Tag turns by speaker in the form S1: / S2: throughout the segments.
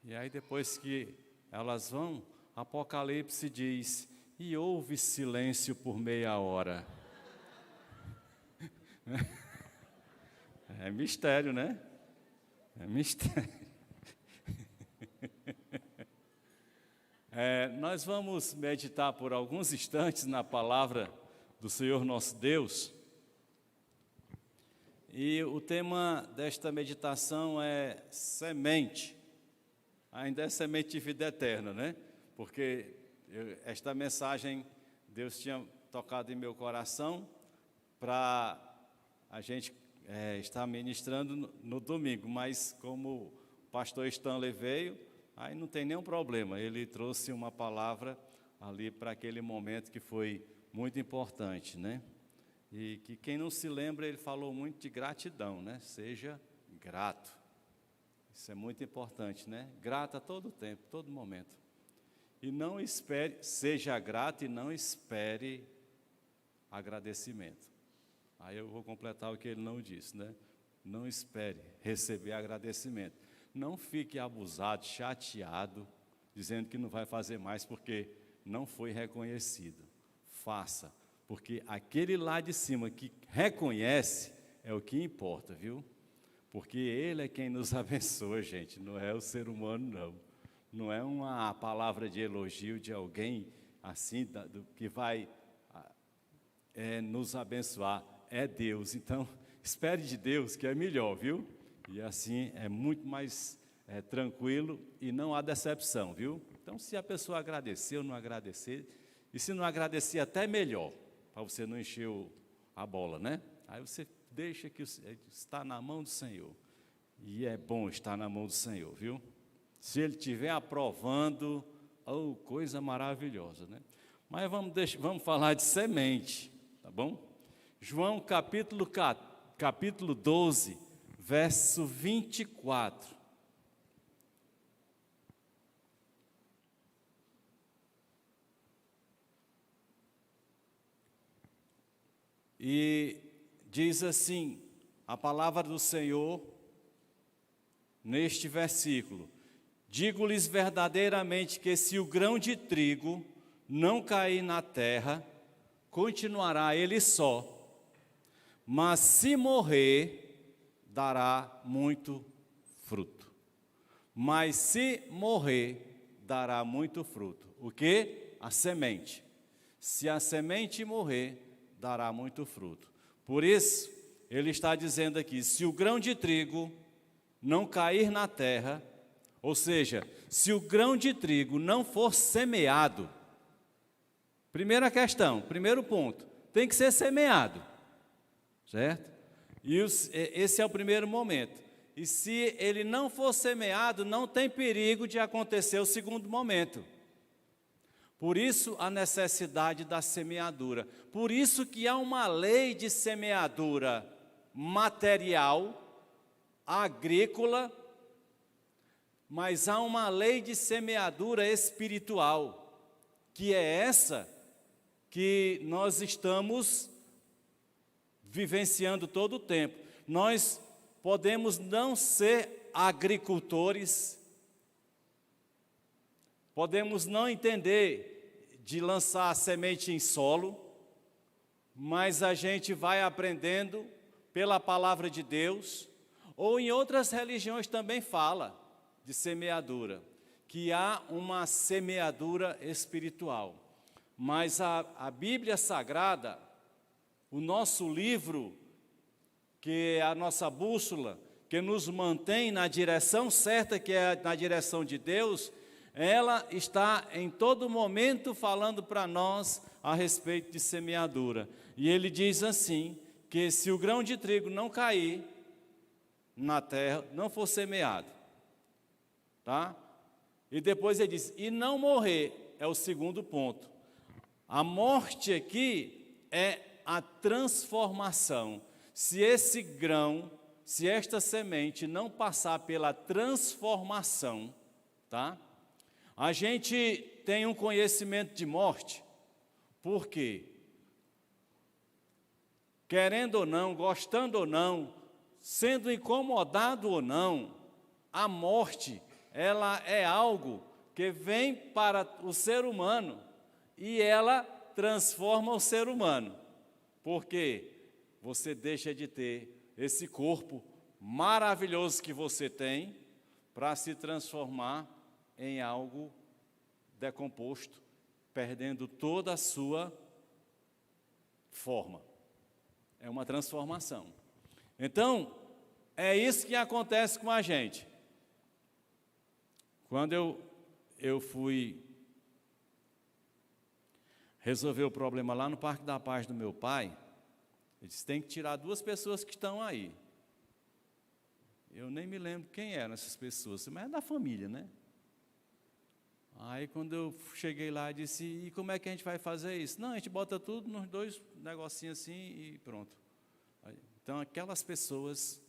S1: E aí depois que elas vão, Apocalipse diz, e houve silêncio por meia hora. É mistério, né? É mistério. Nós vamos meditar por alguns instantes na palavra do Senhor nosso Deus. E o tema desta meditação é semente. Ainda é semente de vida eterna, né? Porque esta mensagem Deus tinha tocado em meu coração para a gente estar ministrando no domingo. Mas como o pastor Stanley veio, aí não tem nenhum problema. Ele trouxe uma palavra ali para aquele momento que foi muito importante, né? E que quem não se lembra, ele falou muito de gratidão, né? Seja grato. Isso é muito importante, né? Grato a todo tempo, todo momento. E não espere, seja grato e não espere agradecimento. Aí eu vou completar o que ele não disse, né? Não espere receber agradecimento. Não fique abusado, chateado, dizendo que não vai fazer mais porque não foi reconhecido. Faça, porque aquele lá de cima que reconhece é o que importa, viu? Porque Ele é quem nos abençoa, gente, não é o ser humano, não. Não é uma palavra de elogio de alguém assim, que vai nos abençoar, é Deus. Então, espere de Deus, que é melhor, viu? E assim é muito mais tranquilo e não há decepção, viu? Então, se a pessoa agradecer ou não agradecer, e se não agradecer, até melhor, para você não encher a bola, né? Aí você deixa que está na mão do Senhor. E é bom estar na mão do Senhor, viu? Se Ele estiver aprovando, oh, coisa maravilhosa, né? Mas vamos falar de semente, tá bom? João capítulo 12, verso 24. E diz assim, a palavra do Senhor, neste versículo: digo-lhes verdadeiramente que se o grão de trigo não cair na terra, continuará ele só, mas se morrer, dará muito fruto. Mas se morrer, dará muito fruto. O quê? A semente. Se a semente morrer, dará muito fruto. Por isso, ele está dizendo aqui, se o grão de trigo não cair na terra, ou seja, se o grão de trigo não for semeado, primeira questão, primeiro ponto, tem que ser semeado, certo? E esse é o primeiro momento. E se ele não for semeado, não tem perigo de acontecer o segundo momento. Por isso a necessidade da semeadura. Por isso que há uma lei de semeadura material, agrícola, mas há uma lei de semeadura espiritual, que é essa que nós estamos vivenciando todo o tempo. Nós podemos não ser agricultores, podemos não entender de lançar a semente em solo, mas a gente vai aprendendo pela palavra de Deus, ou em outras religiões também fala de semeadura, que há uma semeadura espiritual. Mas a Bíblia Sagrada, o nosso livro, que é a nossa bússola, que nos mantém na direção certa, que é na direção de Deus, ela está em todo momento falando para nós a respeito de semeadura. E ele diz assim, que se o grão de trigo não cair na terra, não for semeado, tá? E depois ele diz, e não morrer, é o segundo ponto. A morte aqui é a transformação. Se esse grão, se esta semente não passar pela transformação, tá? A gente tem um conhecimento de morte, por quê? Querendo ou não, gostando ou não, sendo incomodado ou não, a morte, ela é algo que vem para o ser humano e ela transforma o ser humano. Porque você deixa de ter esse corpo maravilhoso que você tem para se transformar em algo decomposto, perdendo toda a sua forma. É uma transformação. Então, é isso que acontece com a gente. Quando eu fui resolver o problema lá no Parque da Paz do meu pai, ele disse, tem que tirar 2 pessoas que estão aí. Eu nem me lembro quem eram essas pessoas, mas é da família, né? Aí quando eu cheguei lá, eu disse, e como é que a gente vai fazer isso? Não, a gente bota tudo nos 2 negocinhos assim e pronto. Então aquelas pessoas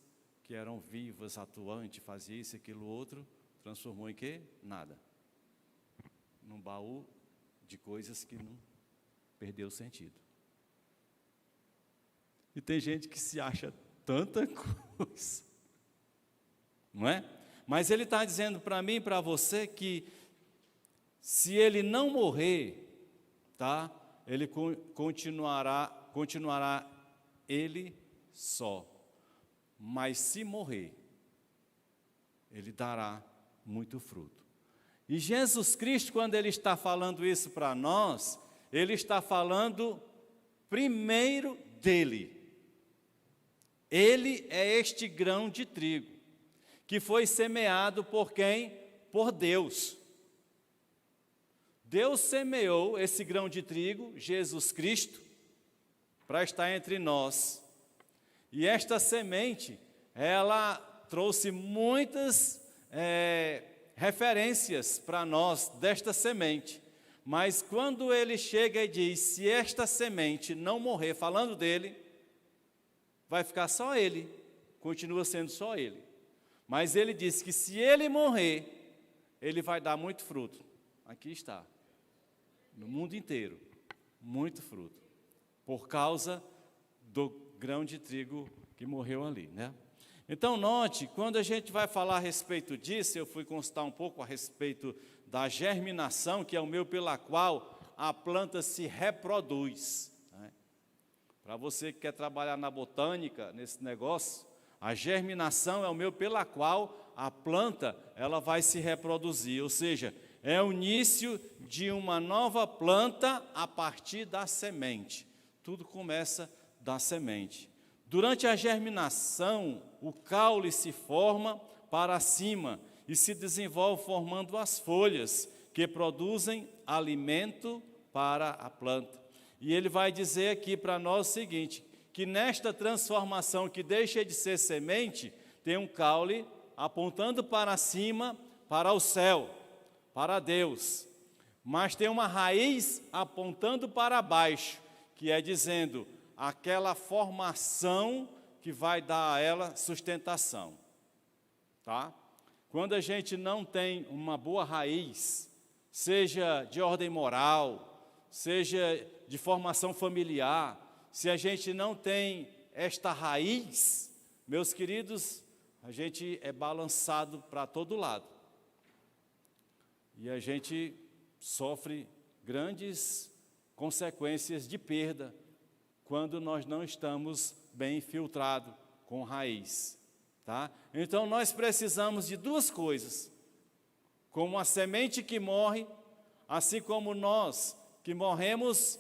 S1: que eram vivas, atuantes, faziam isso, aquilo, outro, transformou em quê? Nada. Num baú de coisas que não perdeu o sentido. E tem gente que se acha tanta coisa, não é? Mas ele está dizendo para mim e para você que se ele não morrer, tá? Ele continuará ele só. Mas se morrer, ele dará muito fruto. E Jesus Cristo, quando ele está falando isso para nós, ele está falando primeiro dele. Ele é este grão de trigo, que foi semeado por quem? Por Deus. Deus semeou esse grão de trigo, Jesus Cristo, para estar entre nós. E esta semente, ela trouxe muitas referências para nós desta semente. Mas quando ele chega e diz, se esta semente não morrer, falando dele, vai ficar só ele, continua sendo só ele. Mas ele diz que se ele morrer, ele vai dar muito fruto. Aqui está. No mundo inteiro, muito fruto, por causa do grão de trigo que morreu ali, né? Então note, quando a gente vai falar a respeito disso, eu fui consultar um pouco a respeito da germinação, que é o meio pela qual a planta se reproduz, né? Para você que quer trabalhar na botânica, nesse negócio, a germinação é o meio pela qual a planta ela vai se reproduzir, ou seja, é o início de uma nova planta a partir da semente. Tudo começa da semente. Durante a germinação, o caule se forma para cima e se desenvolve formando as folhas, que produzem alimento para a planta. E ele vai dizer aqui para nós o seguinte, que nesta transformação que deixa de ser semente, tem um caule apontando para cima, para o céu, para Deus, mas tem uma raiz apontando para baixo, que é dizendo, aquela formação que vai dar a ela sustentação, tá? Quando a gente não tem uma boa raiz, seja de ordem moral, seja de formação familiar, se a gente não tem esta raiz, meus queridos, a gente é balançado para todo lado. E a gente sofre grandes consequências de perda quando nós não estamos bem filtrados com raiz, tá? Então nós precisamos de 2 coisas, como a semente que morre, assim como nós que morremos,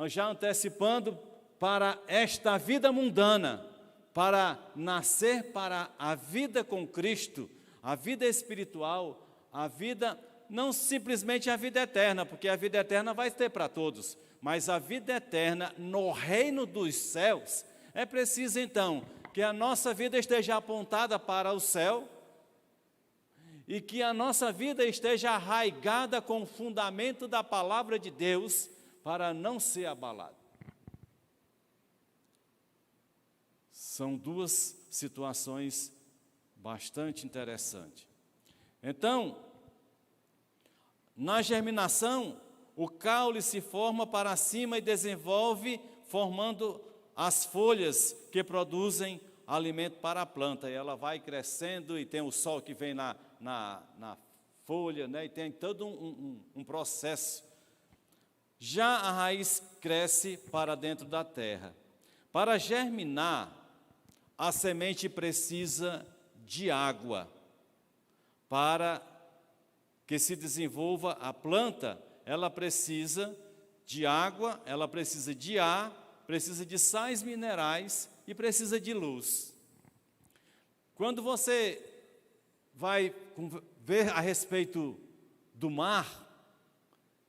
S1: já antecipando para esta vida mundana, para nascer para a vida com Cristo, a vida espiritual, a vida, não simplesmente a vida eterna, porque a vida eterna vai ter para todos, mas a vida eterna no reino dos céus, é preciso então que a nossa vida esteja apontada para o céu e que a nossa vida esteja arraigada com o fundamento da palavra de Deus para não ser abalada. São 2 situações bastante interessantes. Então, na germinação, o caule se forma para cima e desenvolve, formando as folhas que produzem alimento para a planta. E ela vai crescendo e tem o sol que vem na folha, né? E tem todo um processo. Já a raiz cresce para dentro da terra. Para germinar, a semente precisa de água. Para que se desenvolva a planta, ela precisa de água, ela precisa de ar, precisa de sais minerais e precisa de luz. Quando você vai ver a respeito do mar,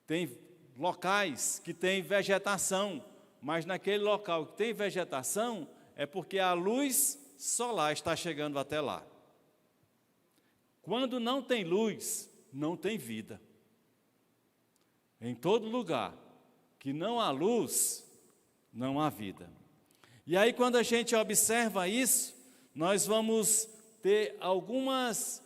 S1: tem locais que tem vegetação, mas naquele local que tem vegetação é porque a luz solar está chegando até lá. Quando não tem luz, não tem vida. Em todo lugar que não há luz, não há vida. E aí, quando a gente observa isso, nós vamos ter algumas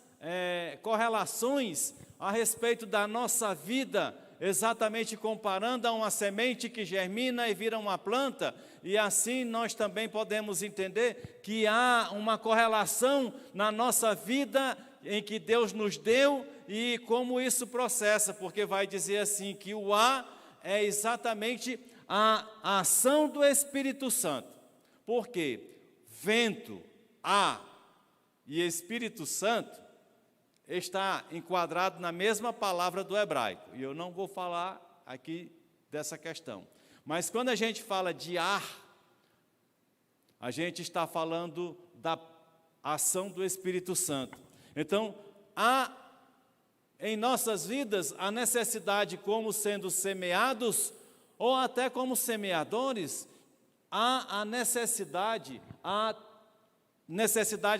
S1: correlações a respeito da nossa vida, exatamente comparando a uma semente que germina e vira uma planta, e assim nós também podemos entender que há uma correlação na nossa vida em que Deus nos deu e como isso processa, porque vai dizer assim que o ar é exatamente a ação do Espírito Santo. Porque vento, ar e Espírito Santo está enquadrado na mesma palavra do hebraico. E eu não vou falar aqui dessa questão. Mas quando a gente fala de ar, a gente está falando da ação do Espírito Santo. Então, há em nossas vidas a necessidade, como sendo semeados, ou até como semeadores, há a necessidade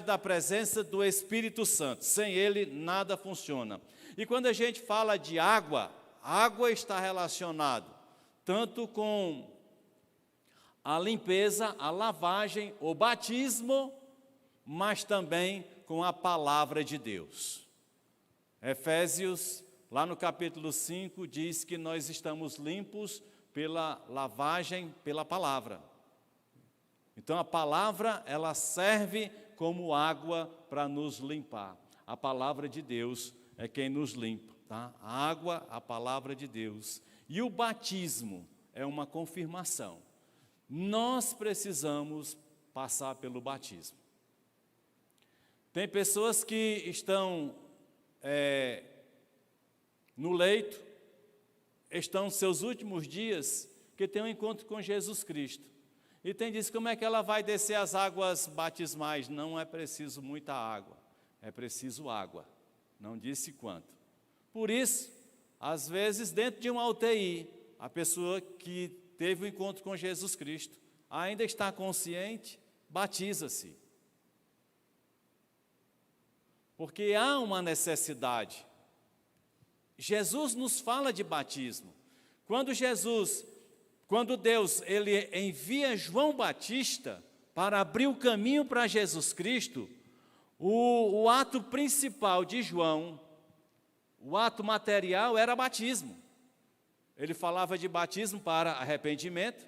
S1: da presença do Espírito Santo. Sem ele, nada funciona. E quando a gente fala de água, água está relacionado tanto com a limpeza, a lavagem, o batismo, mas também com a palavra de Deus. Efésios, lá no capítulo 5, diz que nós estamos limpos pela lavagem, pela palavra. Então a palavra, ela serve como água para nos limpar. A palavra de Deus é quem nos limpa, tá? A água, a palavra de Deus. E o batismo é uma confirmação. Nós precisamos passar pelo batismo. Tem pessoas que estão no leito, estão nos seus últimos dias, que têm um encontro com Jesus Cristo. E tem dito, como é que ela vai descer as águas batismais? Não é preciso muita água, é preciso água. Não disse quanto. Por isso, às vezes, dentro de uma UTI, a pessoa que teve o encontro com Jesus Cristo, ainda está consciente, batiza-se. Porque há uma necessidade. Jesus nos fala de batismo. Quando Deus ele envia João Batista para abrir o caminho para Jesus Cristo, o ato principal de João, o ato material era batismo. Ele falava de batismo para arrependimento,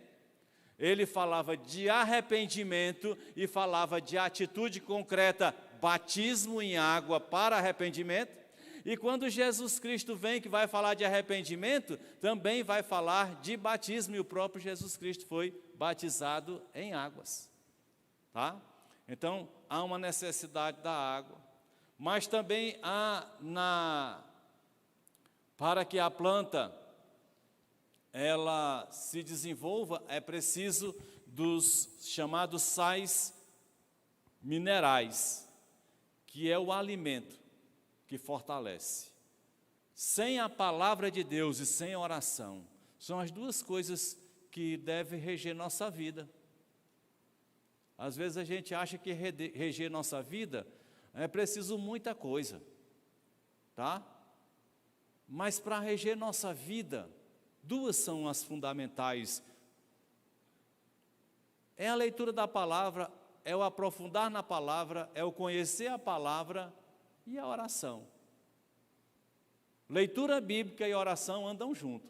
S1: ele falava de arrependimento e falava de atitude concreta, batismo em água para arrependimento. E quando Jesus Cristo vem, que vai falar de arrependimento, também vai falar de batismo, e o próprio Jesus Cristo foi batizado em águas. Tá? Então, há uma necessidade da água, mas também para que a planta ela se desenvolva, é preciso dos chamados sais minerais, que é o alimento que fortalece. Sem a palavra de Deus e sem a oração, são as duas coisas que devem reger nossa vida. Às vezes a gente acha que reger nossa vida é preciso muita coisa, tá? Mas para reger nossa vida, duas são as fundamentais. É a leitura da palavra, é o aprofundar na palavra, é o conhecer a palavra e a oração. Leitura bíblica e oração andam junto.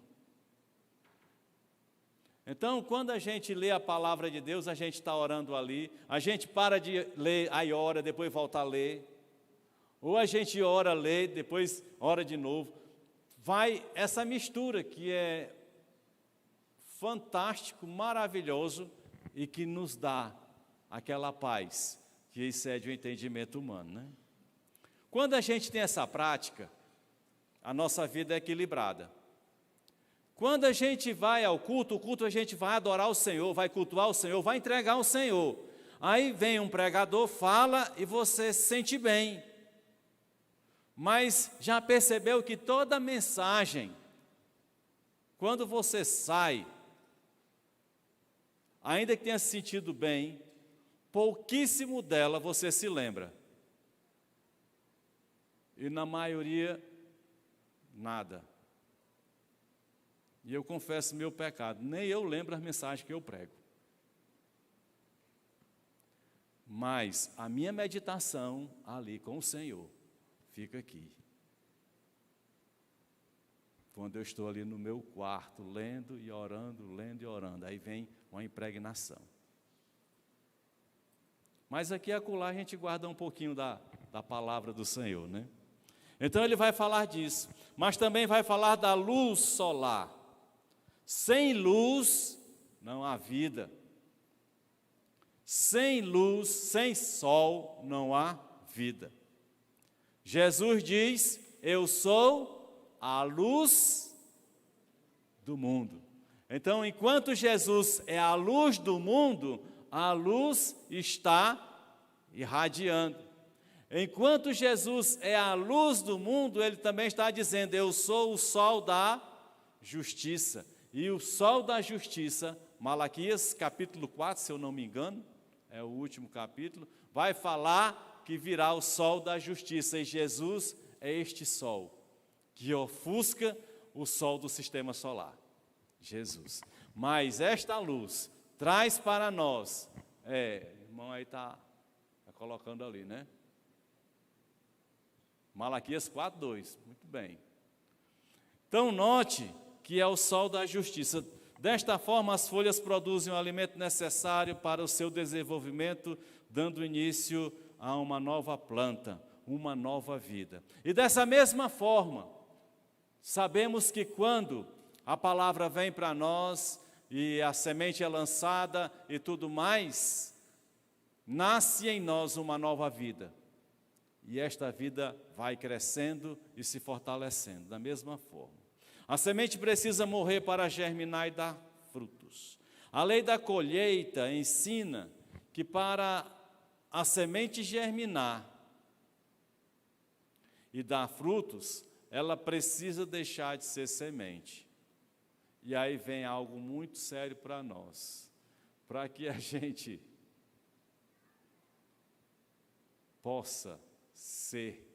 S1: Então, quando a gente lê a palavra de Deus, a gente está orando ali, a gente para de ler, aí ora, depois volta a ler. Ou a gente ora, lê, depois ora de novo. Vai essa mistura que é fantástico, maravilhoso e que nos dá aquela paz que excede o entendimento humano, né? Quando a gente tem essa prática, a nossa vida é equilibrada. Quando a gente vai ao culto, o culto a gente vai adorar o Senhor, vai cultuar o Senhor, vai entregar ao Senhor. Aí vem um pregador, fala e você se sente bem. Mas já percebeu que toda mensagem, quando você sai, ainda que tenha se sentido bem, pouquíssimo dela você se lembra. E na maioria, nada. E eu confesso meu pecado, nem eu lembro as mensagens que eu prego. Mas a minha meditação ali com o Senhor fica aqui. Quando eu estou ali no meu quarto, lendo e orando, aí vem uma impregnação. Mas aqui e acolá a gente guarda um pouquinho da palavra do Senhor, né? Então ele vai falar disso, mas também vai falar da luz solar. Sem luz não há vida. Sem luz, sem sol, não há vida. Jesus diz: eu sou a luz do mundo. Então, enquanto Jesus é a luz do mundo, a luz está irradiando. Enquanto Jesus é a luz do mundo, ele também está dizendo: eu sou o sol da justiça. E o sol da justiça, Malaquias capítulo 4, se eu não me engano, é o último capítulo, vai falar que virá o sol da justiça, e Jesus é este sol, que ofusca o sol do sistema solar, Jesus. Mas esta luz traz para nós, irmão aí está colocando ali, né? Malaquias 4:2, muito bem. Então note que é o sol da justiça. Desta forma, as folhas produzem o alimento necessário para o seu desenvolvimento, dando início a uma nova planta, uma nova vida. E dessa mesma forma, sabemos que quando a palavra vem para nós e a semente é lançada e tudo mais, nasce em nós uma nova vida. E esta vida vai crescendo e se fortalecendo da mesma forma. A semente precisa morrer para germinar e dar frutos. A lei da colheita ensina que para a semente germinar e dar frutos, ela precisa deixar de ser semente. E aí vem algo muito sério para nós. Para que a gente possa ser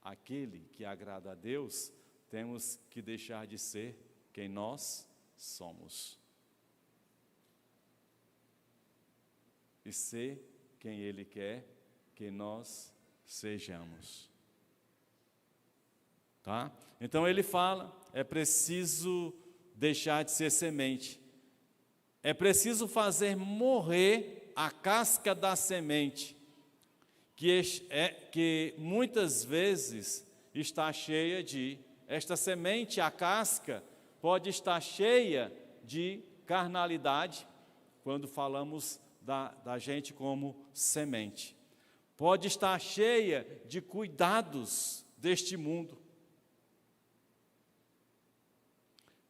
S1: aquele que agrada a Deus, temos que deixar de ser quem nós somos. E ser quem Ele quer que nós sejamos. Tá? Então ele fala, é preciso deixar de ser semente. É preciso fazer morrer a casca da semente, que muitas vezes está cheia de... Esta semente, a casca, pode estar cheia de carnalidade, quando falamos da gente como semente. Pode estar cheia de cuidados deste mundo.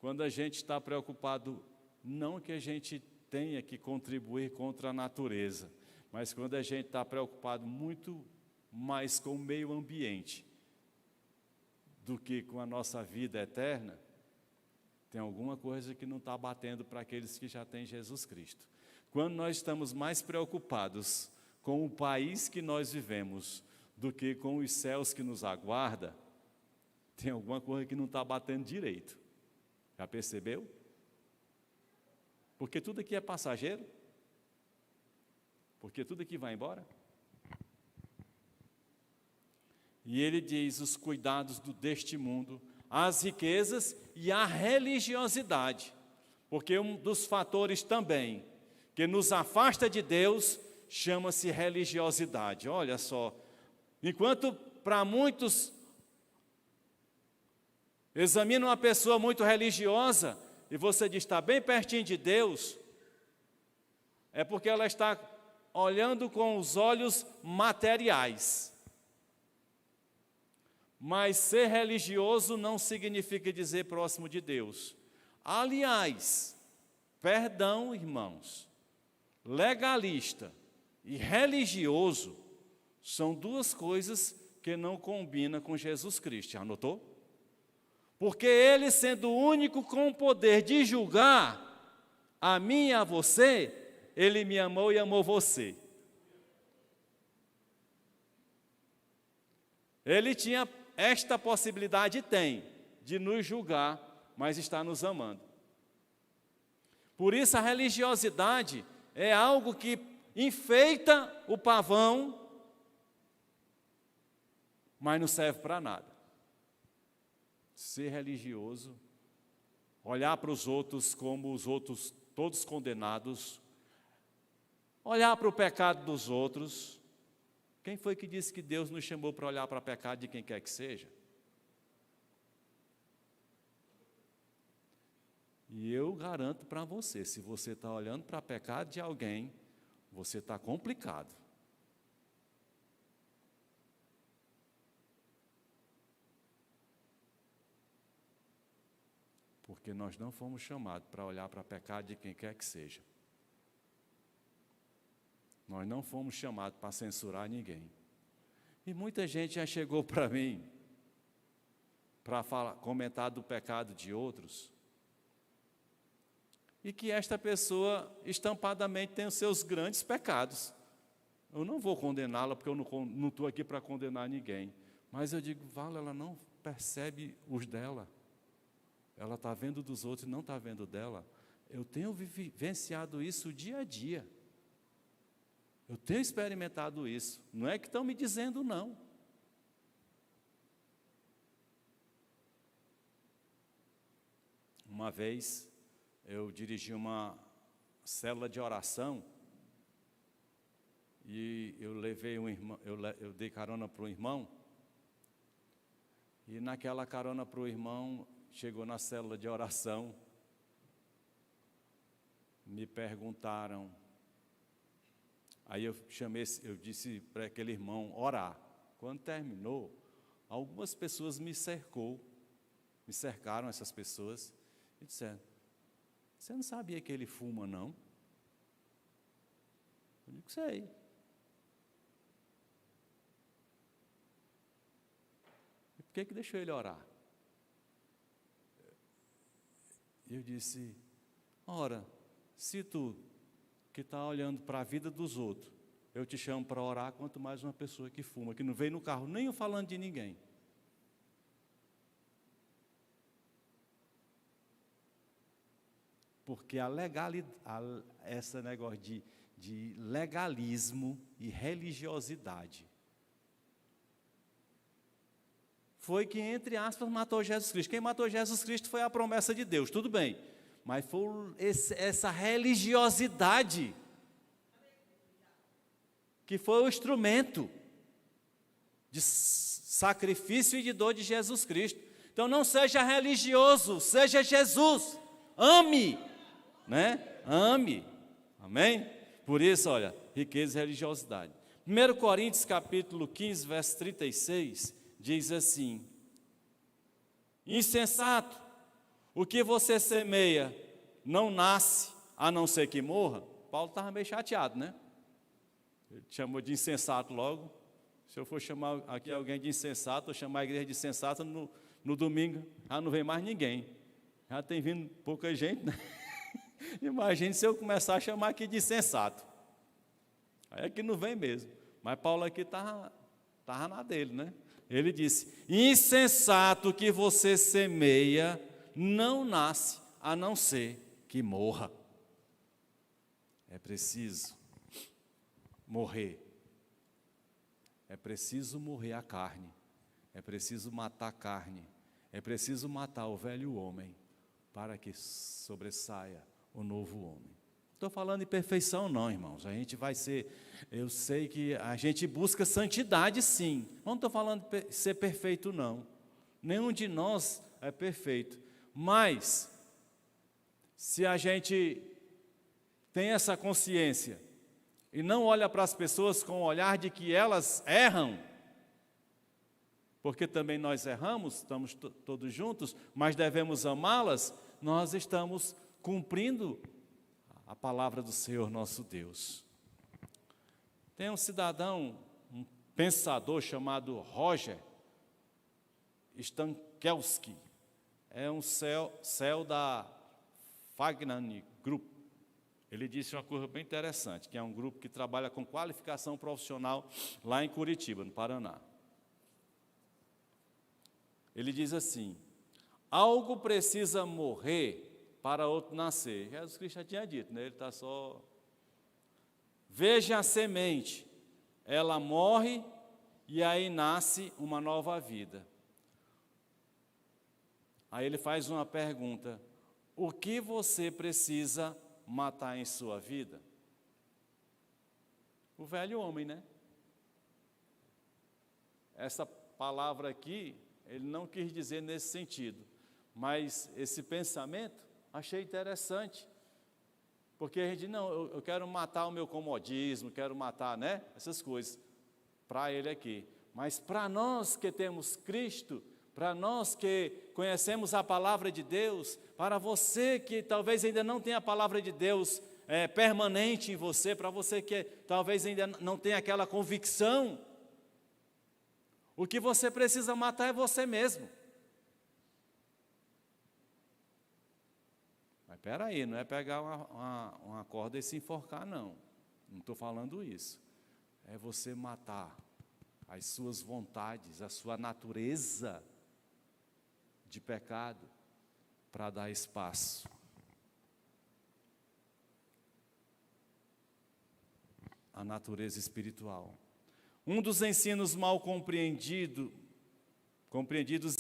S1: Quando a gente está preocupado, não que a gente tenha que contribuir contra a natureza, mas quando a gente está preocupado muito mais com o meio ambiente do que com a nossa vida eterna, tem alguma coisa que não está batendo para aqueles que já têm Jesus Cristo. Quando nós estamos mais preocupados com o país que nós vivemos do que com os céus que nos aguarda, tem alguma coisa que não está batendo direito. Já percebeu? Porque tudo aqui é passageiro? Porque tudo aqui vai embora? E ele diz os cuidados deste mundo, as riquezas e a religiosidade. Porque um dos fatores também que nos afasta de Deus chama-se religiosidade. Olha só, Enquanto para muitos examina uma pessoa muito religiosa e você diz, está bem pertinho de Deus, é porque ela está olhando com os olhos materiais. Mas ser religioso não significa dizer próximo de Deus. Aliás, perdão, irmãos, legalista e religioso são duas coisas que não combinam com Jesus Cristo. Já anotou? Porque Ele, sendo o único com o poder de julgar a mim e a você, Ele me amou e amou você. Ele tinha esta possibilidade, tem, de nos julgar, mas está nos amando. Por isso a religiosidade é algo que enfeita o pavão, mas não serve para nada. Ser religioso, olhar para os outros como os outros todos condenados, olhar para o pecado dos outros. Quem foi que disse que Deus nos chamou para olhar para o pecado de quem quer que seja? E eu garanto para você, se você está olhando para o pecado de alguém, você está complicado. Porque nós não fomos chamados para olhar para o pecado de quem quer que seja. Nós não fomos chamados para censurar ninguém. E muita gente já chegou para mim para comentar do pecado de outros, e que esta pessoa estampadamente tem os seus grandes pecados. Eu não vou condená-la, porque eu não estou aqui para condenar ninguém. Mas eu digo, ela não percebe os dela. Ela está vendo dos outros e não está vendo dela. Eu tenho vivenciado isso dia a dia. Eu tenho experimentado isso. Não é que estão me dizendo não. Uma vez, eu dirigi uma célula de oração e eu levei um irmão, eu dei carona para um irmão, e naquela carona para o irmão, chegou na célula de oração, me perguntaram, aí eu disse para aquele irmão orar. Quando terminou, algumas pessoas me cercaram essas pessoas, e disseram, você não sabia que ele fuma, não? Eu digo, sei. E por que deixou ele orar? Eu disse, ora, se tu que está olhando para a vida dos outros, eu te chamo para orar, quanto mais uma pessoa que fuma, que não veio no carro nem eu falando de ninguém. Porque esse negócio de legalismo e religiosidade foi que, entre aspas, matou Jesus Cristo. Quem matou Jesus Cristo foi a promessa de Deus, tudo bem. Mas foi essa religiosidade que foi o instrumento de sacrifício e de dor de Jesus Cristo. Então não seja religioso, seja Jesus. Ame, né? Ame. Amém? Por isso, olha, riqueza e religiosidade. 1 Coríntios capítulo 15, verso 36, diz assim, insensato, o que você semeia não nasce, a não ser que morra. Paulo estava meio chateado, né? Ele chamou de insensato logo. Se eu for chamar aqui alguém de insensato, ou chamar a igreja de insensato, no domingo já não vem mais ninguém. Já tem vindo pouca gente, né? Imagine se eu começar a chamar aqui de insensato. Aí é que não vem mesmo. Mas Paulo aqui estava na dele, né? Ele disse, insensato que você semeia não nasce, a não ser que morra. É preciso morrer. É preciso morrer a carne. É preciso matar a carne. É preciso matar o velho homem para que sobressaia o novo homem. estou falando de perfeição não, irmãos. A gente vai ser, eu sei que a gente busca santidade sim. Não estou falando de ser perfeito não. Nenhum de nós é perfeito. Mas, se a gente tem essa consciência e não olha para as pessoas com o olhar de que elas erram, porque também nós erramos, estamos todos juntos, mas devemos amá-las, nós estamos cumprindo a palavra do Senhor nosso Deus. Tem um cidadão, um pensador chamado Roger Stankowski, é um céu da Fagnan Group. Ele disse uma coisa bem interessante, que é um grupo que trabalha com qualificação profissional lá em Curitiba, no Paraná. Ele diz assim: algo precisa morrer para outro nascer. Jesus Cristo já tinha dito, né? Ele está só... Veja a semente, ela morre e aí nasce uma nova vida. Aí ele faz uma pergunta: o que você precisa matar em sua vida? O velho homem, né? Essa palavra aqui, ele não quis dizer nesse sentido, mas esse pensamento achei interessante, porque a gente, não, eu quero matar o meu comodismo, quero matar, né, essas coisas, para ele aqui. Mas para nós que temos Cristo, para nós que conhecemos a palavra de Deus, para você que talvez ainda não tenha a palavra de Deus permanente em você, para você que talvez ainda não tenha aquela convicção, o que você precisa matar é você mesmo. Mas espera aí, não é pegar uma corda e se enforcar, não. Não estou falando isso. É você matar as suas vontades, a sua natureza de pecado, para dar espaço à natureza espiritual. Um dos ensinos mal compreendidos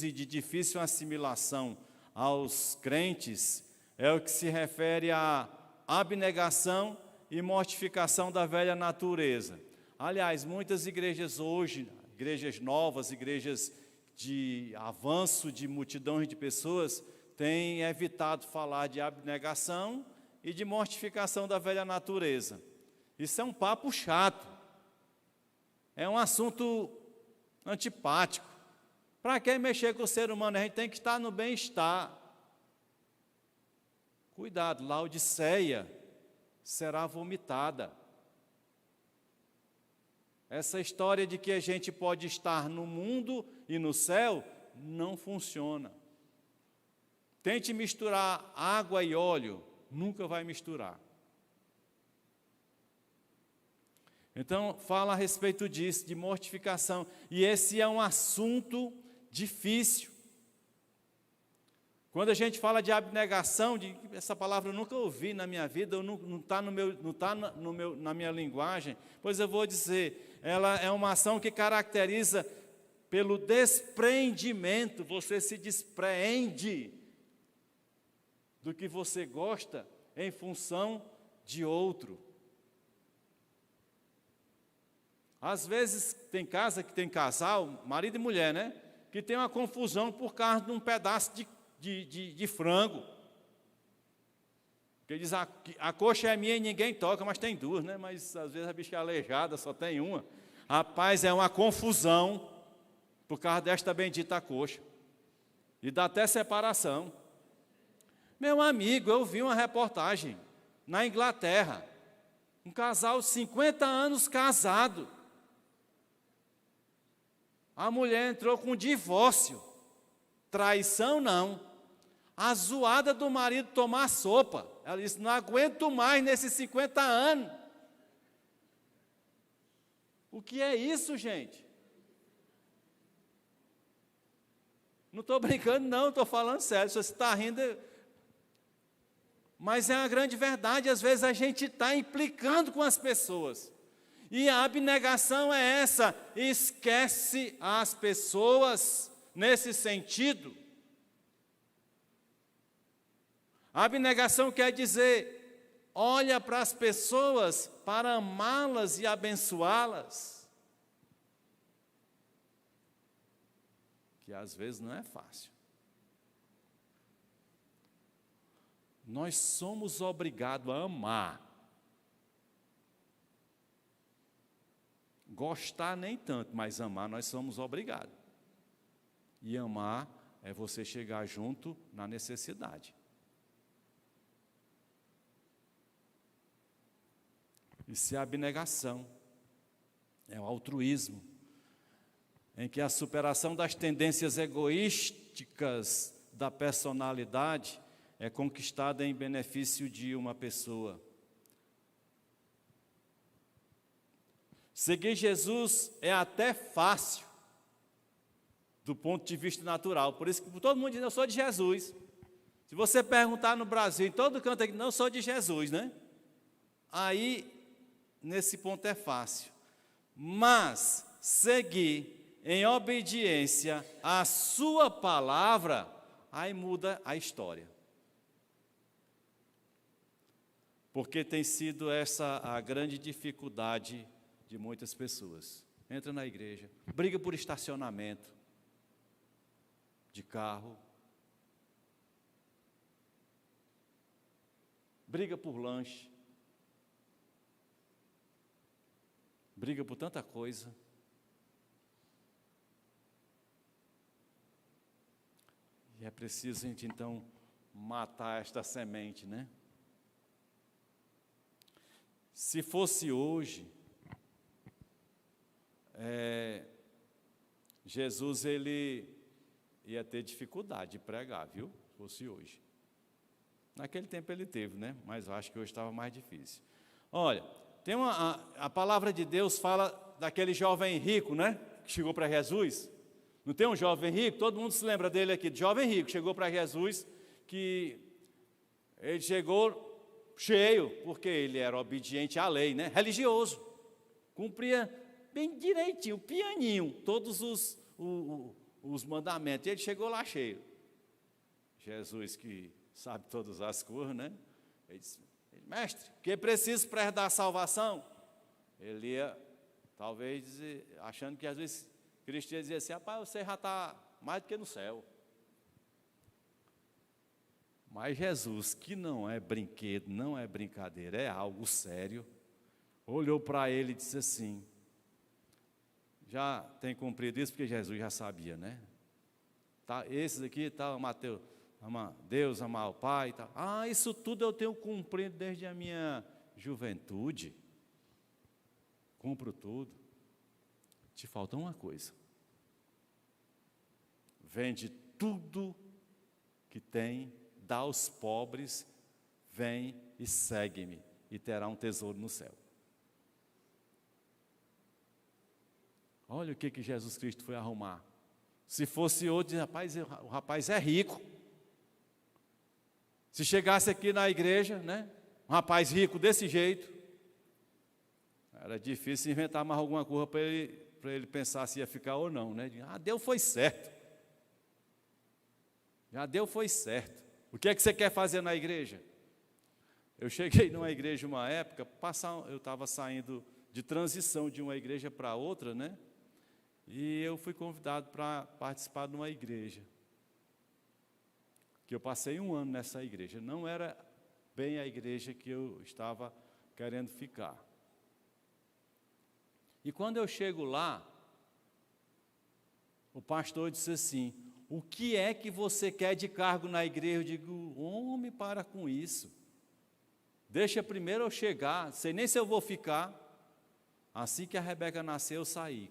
S1: e de difícil assimilação aos crentes é o que se refere à abnegação e mortificação da velha natureza. Aliás, muitas igrejas hoje, igrejas novas, igrejas de avanço de multidões de pessoas, têm evitado falar de abnegação e de mortificação da velha natureza. Isso é um papo chato. É um assunto antipático. Para que mexer com o ser humano? A gente tem que estar no bem-estar. Cuidado, Laodiceia será vomitada. Essa história de que a gente pode estar no mundo e no céu não funciona. Tente misturar água e óleo, nunca vai misturar. Então, fala a respeito disso, de mortificação. E esse é um assunto difícil. Quando a gente fala de abnegação, essa palavra eu nunca ouvi na minha vida, não está na minha linguagem, pois eu vou dizer, ela é uma ação que caracteriza pelo desprendimento, você se despreende do que você gosta em função de outro. Às vezes tem casa que tem casal, marido e mulher, né? Que tem uma confusão por causa de um pedaço de frango. Que diz, a coxa é minha e ninguém toca, mas tem duas, né? Mas às vezes a bicha é aleijada, só tem uma. Rapaz, é uma confusão por causa desta bendita coxa. E dá até separação. Meu amigo, eu vi uma reportagem na Inglaterra. Um casal de 50 anos casado. A mulher entrou com divórcio. Traição não. A zoada do marido tomar sopa. Ela disse, não aguento mais nesses 50 anos. O que é isso, gente? Não estou brincando não, estou falando sério. Se você está rindo... Mas é uma grande verdade, às vezes a gente está implicando com as pessoas. E a abnegação é essa, esquece as pessoas nesse sentido. A abnegação quer dizer olha para as pessoas para amá-las e abençoá-las, que às vezes não é fácil. Nós somos obrigados a amar. Gostar nem tanto, mas amar nós somos obrigados. E amar é você chegar junto na necessidade. Isso é abnegação, é o altruísmo, em que a superação das tendências egoísticas da personalidade é conquistada em benefício de uma pessoa. Seguir Jesus é até fácil, do ponto de vista natural. Por isso que todo mundo diz, eu sou de Jesus. Se você perguntar no Brasil, em todo canto aqui, não sou de Jesus, né? Aí, nesse ponto é fácil. Mas, seguir em obediência à sua palavra, aí muda a história. Porque tem sido essa a grande dificuldade de muitas pessoas. Entra na igreja, briga por estacionamento de carro, briga por lanche, briga por tanta coisa. E é preciso a gente então matar esta semente, né? Se fosse hoje, Jesus ele ia ter dificuldade de pregar, viu? Se fosse hoje. Naquele tempo ele teve, né? Mas eu acho que hoje estava mais difícil. Olha, tem a palavra de Deus fala daquele jovem rico, né? Que chegou para Jesus. Não tem um jovem rico? Todo mundo se lembra dele aqui, de jovem rico, chegou para Jesus, que ele chegou cheio, porque ele era obediente à lei, né? Religioso. Cumpria bem direitinho, pianinho, todos os mandamentos. Ele chegou lá cheio. Jesus, que sabe todas as coisas, né? Ele disse, mestre, que preciso para herdar a salvação? Ele ia, talvez, achando que às vezes Cristo ia dizer assim, rapaz, você já está mais do que no céu. Mas Jesus, que não é brinquedo, não é brincadeira, é algo sério, olhou para ele e disse assim, já tem cumprido isso, porque Jesus já sabia, né? Tá, esses aqui, tá, Mateus, amar Deus, amar o Pai, tá. Ah, isso tudo eu tenho cumprido desde a minha juventude. Cumpro tudo. Te falta uma coisa. Vende tudo que tem, dá aos pobres, vem e segue-me, e terá um tesouro no céu. Olha o que Jesus Cristo foi arrumar. Se fosse outro, rapaz, o rapaz é rico. Se chegasse aqui na igreja, né, um rapaz rico desse jeito, era difícil inventar mais alguma coisa para ele pensar se ia ficar ou não, né? Ah, Deus foi certo. Já Deus foi certo. O que é que você quer fazer na igreja? Eu cheguei numa igreja uma época, eu estava saindo de transição de uma igreja para outra, né? E eu fui convidado para participar de uma igreja. Que eu passei 1 ano nessa igreja. Não era bem a igreja que eu estava querendo ficar. E quando eu chego lá, o pastor disse assim, o que é que você quer de cargo na igreja? Eu digo, homem, para com isso. Deixa primeiro eu chegar, sei nem se eu vou ficar. Assim que a Rebeca nasceu, eu saí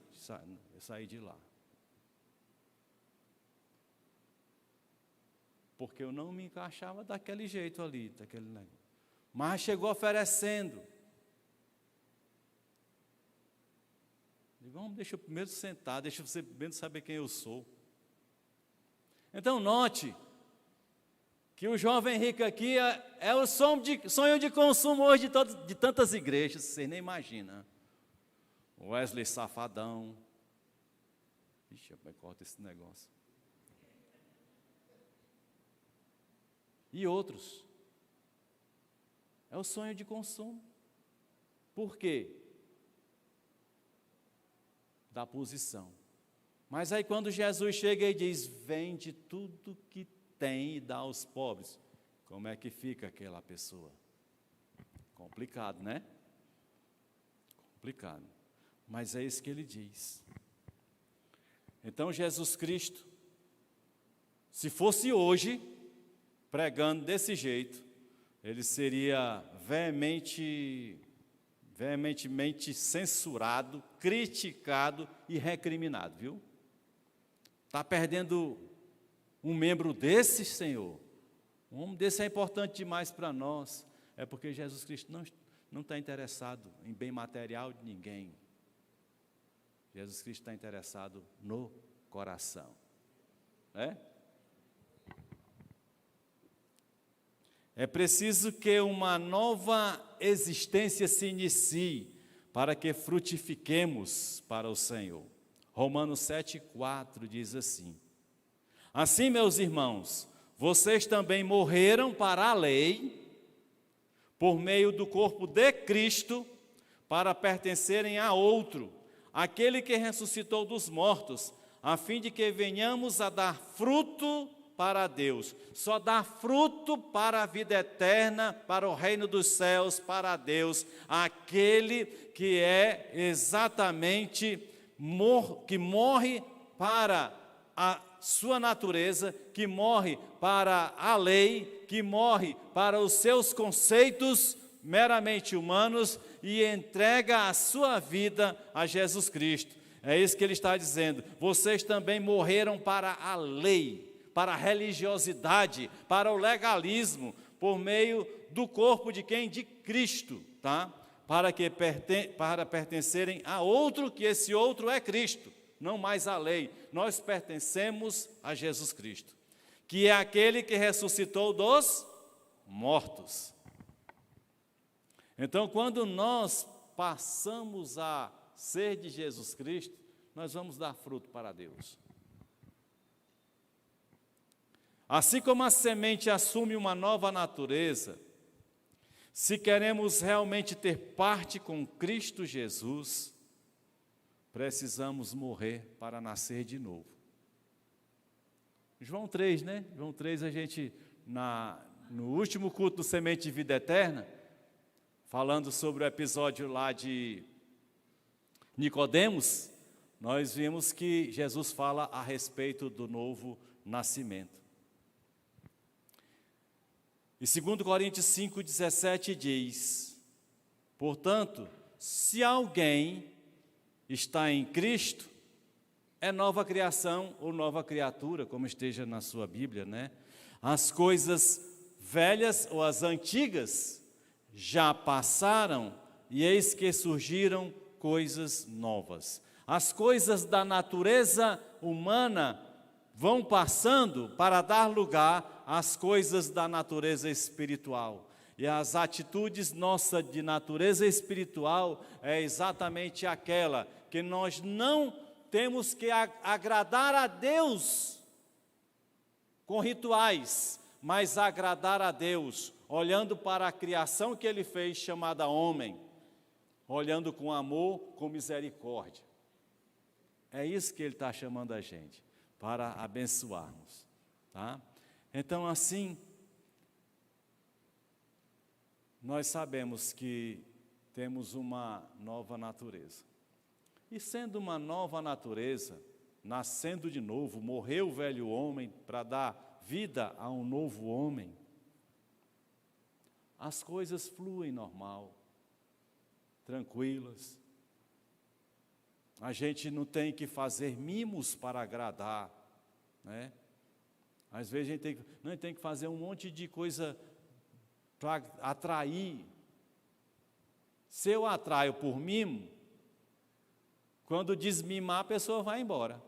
S1: de lá. Porque eu não me encaixava daquele jeito ali, daquele negócio. Mas chegou oferecendo. Digo, vamos, deixa eu primeiro sentar, deixa você primeiro saber quem eu sou. Então note que o jovem rico aqui é o sonho de consumo hoje de tantas igrejas, você nem imagina. Wesley Safadão. Ixi, como é que corta esse negócio? E outros. É o sonho de consumo. Por quê? Da posição. Mas aí quando Jesus chega e diz, vende tudo que tem e dá aos pobres, como é que fica aquela pessoa? Complicado, né? Complicado. Mas é isso que ele diz. Então Jesus Cristo, se fosse hoje, pregando desse jeito, ele seria veementemente censurado, criticado e recriminado, viu? Está perdendo um membro desse, Senhor? Um homem desse é importante demais para nós. É porque Jesus Cristo não está interessado em bem material de ninguém. Jesus Cristo está interessado no coração. É preciso que uma nova existência se inicie para que frutifiquemos para o Senhor. Romanos 7,4 diz assim: assim, meus irmãos, vocês também morreram para a lei, por meio do corpo de Cristo, para pertencerem a outro, aquele que ressuscitou dos mortos, a fim de que venhamos a dar fruto para Deus. Só dá fruto para a vida eterna, para o reino dos céus, para Deus, aquele que é exatamente, que morre para a sua natureza, que morre para a lei, que morre para os seus conceitos meramente humanos e entrega a sua vida a Jesus Cristo. É isso que ele está dizendo. Vocês também morreram para a lei, para a religiosidade, para o legalismo, por meio do corpo de quem? De Cristo, tá? Para pertencerem a outro, que esse outro é Cristo, não mais a lei. Nós pertencemos a Jesus Cristo, que é aquele que ressuscitou dos mortos. Então, quando nós passamos a ser de Jesus Cristo, nós vamos dar fruto para Deus. Assim como a semente assume uma nova natureza, se queremos realmente ter parte com Cristo Jesus, precisamos morrer para nascer de novo. João 3, né? João 3, a gente, no último culto do Semente de Vida Eterna, falando sobre o episódio lá de Nicodemos, nós vimos que Jesus fala a respeito do novo nascimento. E 2 Coríntios 5,17 diz: portanto, se alguém está em Cristo, é nova criação ou nova criatura, como esteja na sua Bíblia, né? As coisas velhas ou as antigas já passaram e eis que surgiram coisas novas. As coisas da natureza humana vão passando para dar lugar às coisas da natureza espiritual. E as atitudes nossas de natureza espiritual é exatamente aquela que nós não temos que agradar a Deus com rituais, mas agradar a Deus olhando para a criação que Ele fez, chamada homem, olhando com amor, com misericórdia. É isso que Ele está chamando a gente, para abençoarmos, tá? Então, assim, nós sabemos que temos uma nova natureza. E sendo uma nova natureza, nascendo de novo, morreu o velho homem para dar vida a um novo homem, as coisas fluem normal, tranquilas. A gente não tem que fazer mimos para agradar, né? Às vezes a gente tem que fazer um monte de coisa para atrair. Se eu atraio por mimo, quando desmimar, a pessoa vai embora.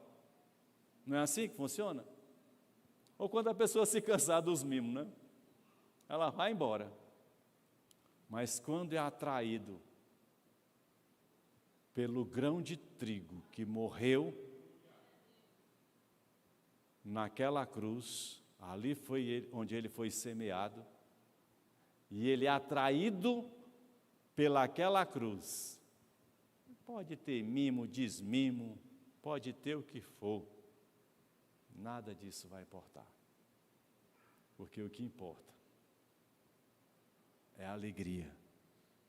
S1: Não é assim que funciona? Ou quando a pessoa se cansar dos mimos, né? Ela vai embora. Mas quando é atraído pelo grão de trigo que morreu naquela cruz, ali foi onde ele foi semeado, e ele é atraído pelaquela cruz. Pode ter mimo, desmimo, pode ter o que for, nada disso vai importar, porque o que importa é a alegria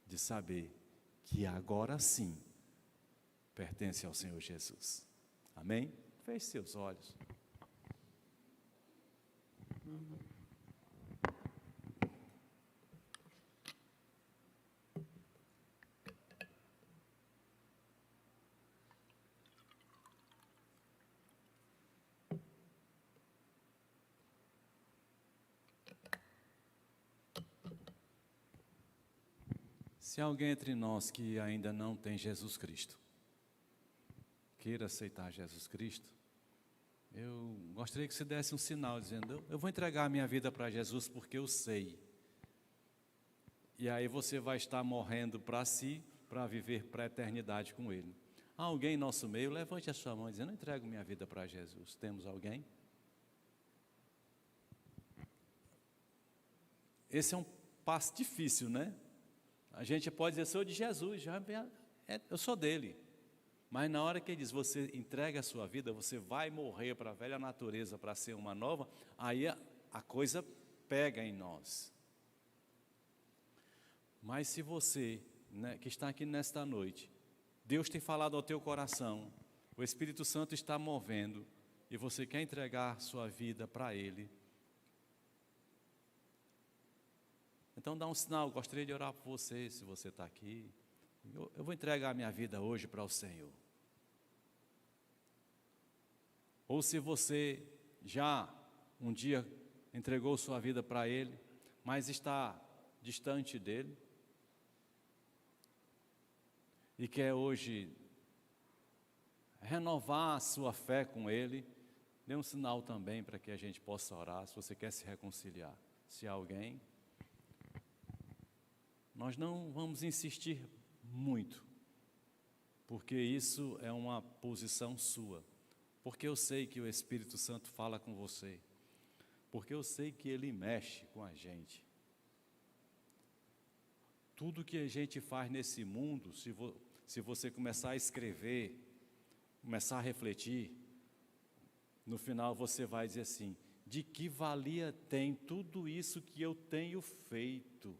S1: de saber que agora sim pertence ao Senhor Jesus. Amém? Feche seus olhos. Se alguém entre nós que ainda não tem Jesus Cristo, queira aceitar Jesus Cristo, eu gostaria que você desse um sinal dizendo, eu vou entregar a minha vida para Jesus porque eu sei. E aí você vai estar morrendo para si, para viver para a eternidade com Ele. Há alguém em nosso meio? Levante a sua mão dizendo, eu entrego minha vida para Jesus. Temos alguém? Esse é um passo difícil, né? A gente pode dizer, sou de Jesus, eu sou dele. Mas na hora que ele diz, você entrega a sua vida, você vai morrer para a velha natureza para ser uma nova, aí a coisa pega em nós. Mas se você, né, que está aqui nesta noite, Deus tem falado ao teu coração, o Espírito Santo está movendo, e você quer entregar sua vida para Ele, então dá um sinal, gostaria de orar por você, se você está aqui. Eu vou entregar a minha vida hoje para o Senhor. Ou se você já um dia entregou sua vida para Ele, mas está distante dEle, e quer hoje renovar a sua fé com Ele, dê um sinal também para que a gente possa orar, se você quer se reconciliar. Se há alguém, nós não vamos insistir muito, porque isso é uma posição sua, porque eu sei que o Espírito Santo fala com você, porque eu sei que Ele mexe com a gente. Tudo que a gente faz nesse mundo, se você começar a escrever, começar a refletir, no final você vai dizer assim, de que valia tem tudo isso que eu tenho feito,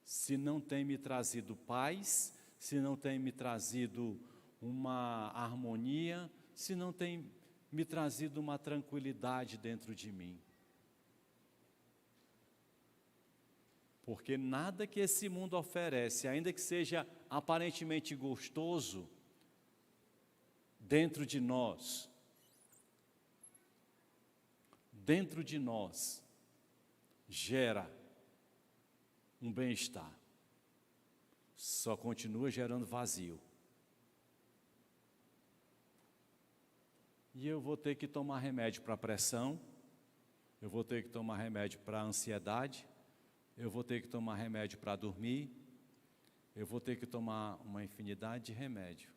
S1: se não tem me trazido paz, se não tem me trazido uma harmonia, se não tem me trazido uma tranquilidade dentro de mim. Porque nada que esse mundo oferece, ainda que seja aparentemente gostoso, dentro de nós, gera um bem-estar, só continua gerando vazio. E eu vou ter que tomar remédio para a pressão, eu vou ter que tomar remédio para a ansiedade, eu vou ter que tomar remédio para dormir, eu vou ter que tomar uma infinidade de remédio.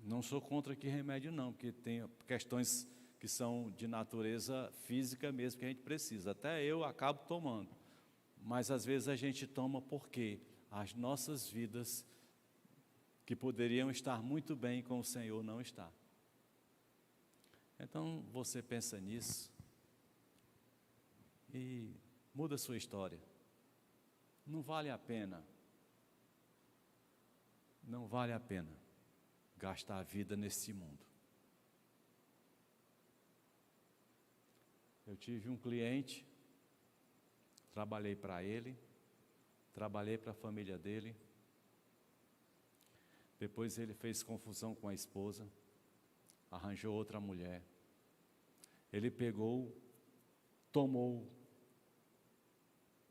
S1: Não sou contra que remédio não, porque tem questões que são de natureza física mesmo que a gente precisa, até eu acabo tomando, mas às vezes a gente toma porque as nossas vidas, que poderiam estar muito bem com o Senhor, não está. Então você pensa nisso, e muda a sua história. Não vale a pena gastar a vida nesse mundo. Eu tive um cliente, trabalhei para ele, trabalhei para a família dele, depois ele fez confusão com a esposa, arranjou outra mulher, ele pegou, tomou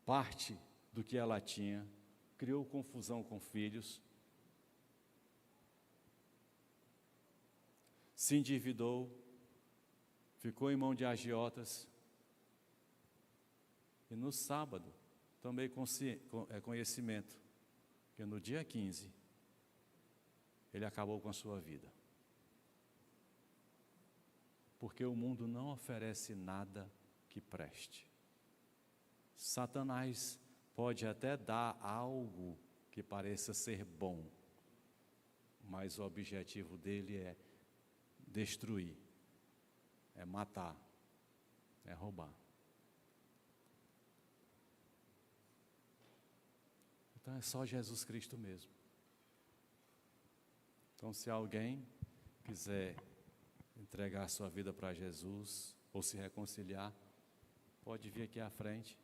S1: parte do que ela tinha, criou confusão com filhos, se endividou, ficou em mão de agiotas, e no sábado tomei conhecimento que no dia 15 ele acabou com a sua vida, porque o mundo não oferece nada que preste. Satanás pode até dar algo que pareça ser bom, mas o objetivo dele é destruir, é matar, é roubar. Então é só Jesus Cristo mesmo. Então, se alguém quiser entregar sua vida para Jesus ou se reconciliar, pode vir aqui à frente.